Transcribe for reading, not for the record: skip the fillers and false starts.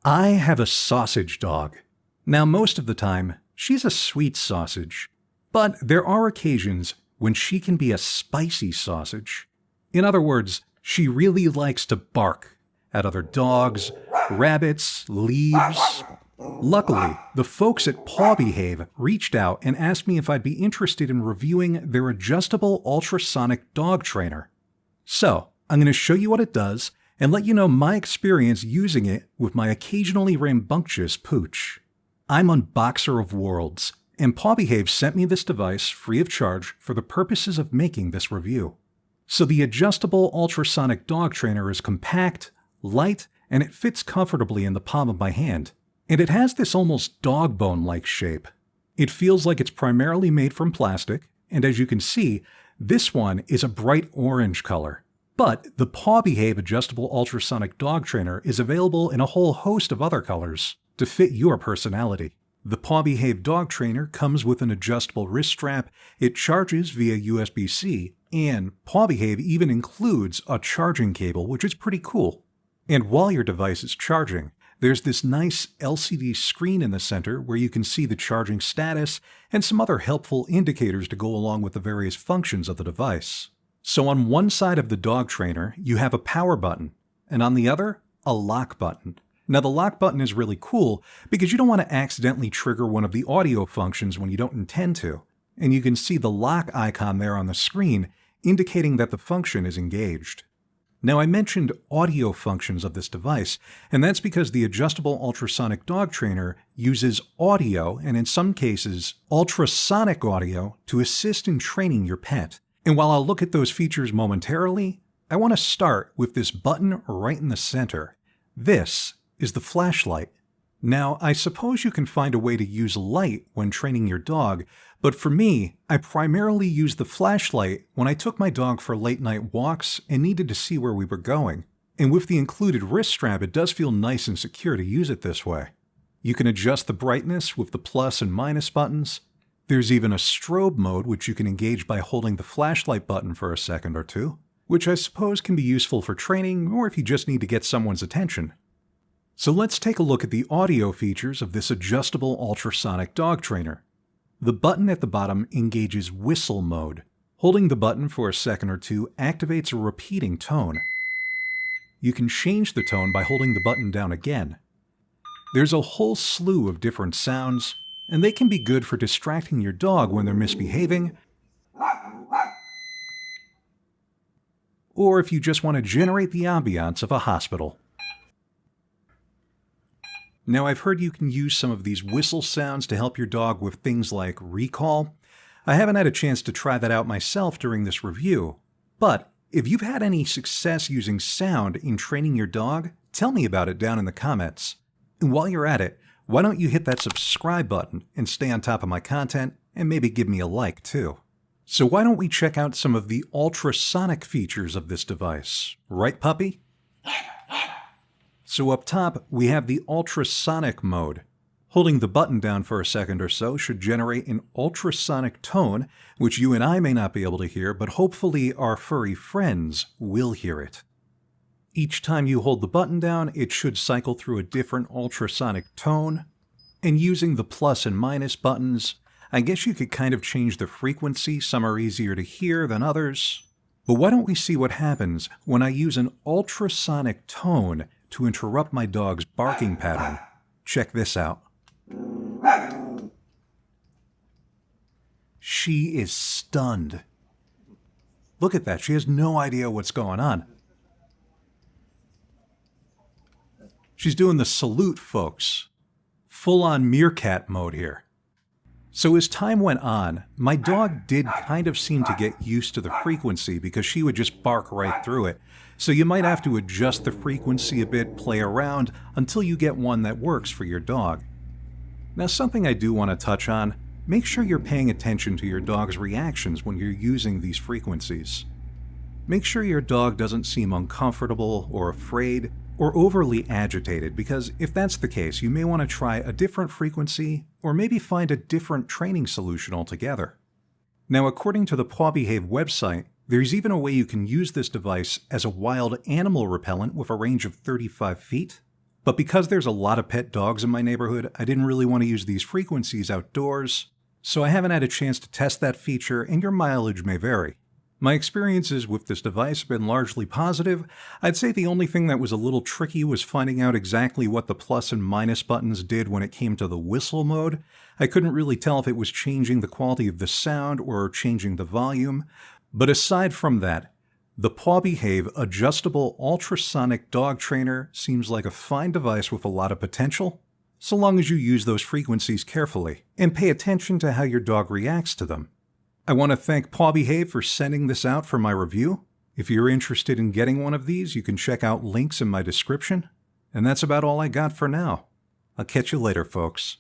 I have a sausage dog. Now, most of the time, she's a sweet sausage. But there are occasions when she can be a spicy sausage. In other words, she really likes to bark at other dogs, rabbits, leaves. Luckily, the folks at Paw Behave reached out and asked me if I'd be interested in reviewing their adjustable ultrasonic dog trainer. So, I'm going to show you what it does and let you know my experience using it with my occasionally rambunctious pooch. I'm Unboxer of Worlds, and Paw Behave sent me this device free of charge for the purposes of making this review. So the adjustable ultrasonic dog trainer is compact, light, and it fits comfortably in the palm of my hand. And it has this almost dog bone-like shape. It feels like it's primarily made from plastic, and as you can see, this one is a bright orange color. But the Paw Behave adjustable ultrasonic dog trainer is available in a whole host of other colors to fit your personality. The Paw Behave dog trainer comes with an adjustable wrist strap, it charges via USB-C, and Paw Behave even includes a charging cable, which is pretty cool. And while your device is charging, there's this nice LCD screen in the center where you can see the charging status and some other helpful indicators to go along with the various functions of the device. So on one side of the dog trainer, you have a power button, and on the other, a lock button. Now the lock button is really cool because you don't want to accidentally trigger one of the audio functions when you don't intend to, and you can see the lock icon there on the screen indicating that the function is engaged. Now I mentioned audio functions of this device, and that's because the adjustable ultrasonic dog trainer uses audio, and in some cases, ultrasonic audio, to assist in training your pet. And while I'll look at those features momentarily, I want to start with this button right in the center. This is the flashlight. Now, I suppose you can find a way to use light when training your dog, but for me, I primarily used the flashlight when I took my dog for late-night walks and needed to see where we were going. And with the included wrist strap, it does feel nice and secure to use it this way. You can adjust the brightness with the plus and minus buttons. There's even a strobe mode which you can engage by holding the flashlight button for a second or two, which I suppose can be useful for training or if you just need to get someone's attention. So let's take a look at the audio features of this adjustable ultrasonic dog trainer. The button at the bottom engages whistle mode. Holding the button for a second or two activates a repeating tone. You can change the tone by holding the button down again. There's a whole slew of different sounds, and they can be good for distracting your dog when they're misbehaving, or if you just want to generate the ambiance of a hospital. Now, I've heard you can use some of these whistle sounds to help your dog with things like recall. I haven't had a chance to try that out myself during this review, but if you've had any success using sound in training your dog, tell me about it down in the comments. And while you're at it, why don't you hit that subscribe button and stay on top of my content, and maybe give me a like too. So why don't we check out some of the ultrasonic features of this device, right puppy? So up top, we have the ultrasonic mode. Holding the button down for a second or so should generate an ultrasonic tone, which you and I may not be able to hear, but hopefully our furry friends will hear it. Each time you hold the button down, it should cycle through a different ultrasonic tone. And using the plus and minus buttons, I guess you could kind of change the frequency. Some are easier to hear than others. But why don't we see what happens when I use an ultrasonic tone to interrupt my dog's barking pattern? Check this out. She is stunned. Look at that, she has no idea what's going on. She's doing the salute, folks. Full-on meerkat mode here. So as time went on, my dog did kind of seem to get used to the frequency because she would just bark right through it. So you might have to adjust the frequency a bit, play around, until you get one that works for your dog. Now, something I do want to touch on, make sure you're paying attention to your dog's reactions when you're using these frequencies. Make sure your dog doesn't seem uncomfortable or afraid or overly agitated, because if that's the case, you may want to try a different frequency or maybe find a different training solution altogether. Now, according to the Paw Behave website, there's even a way you can use this device as a wild animal repellent with a range of 35 feet, But because there's a lot of pet dogs in my neighborhood, I didn't really want to use these frequencies outdoors, so I haven't had a chance to test that feature, and your mileage may vary. My experiences with this device have been largely positive. I'd say the only thing that was a little tricky was finding out exactly what the plus and minus buttons did when it came to the whistle mode. I couldn't really tell if it was changing the quality of the sound or changing the volume. But aside from that, the Paw Behave adjustable ultrasonic dog trainer seems like a fine device with a lot of potential, so long as you use those frequencies carefully and pay attention to how your dog reacts to them. I want to thank Paw Behave for sending this out for my review. If you're interested in getting one of these, you can check out links in my description. And that's about all I got for now. I'll catch you later, folks.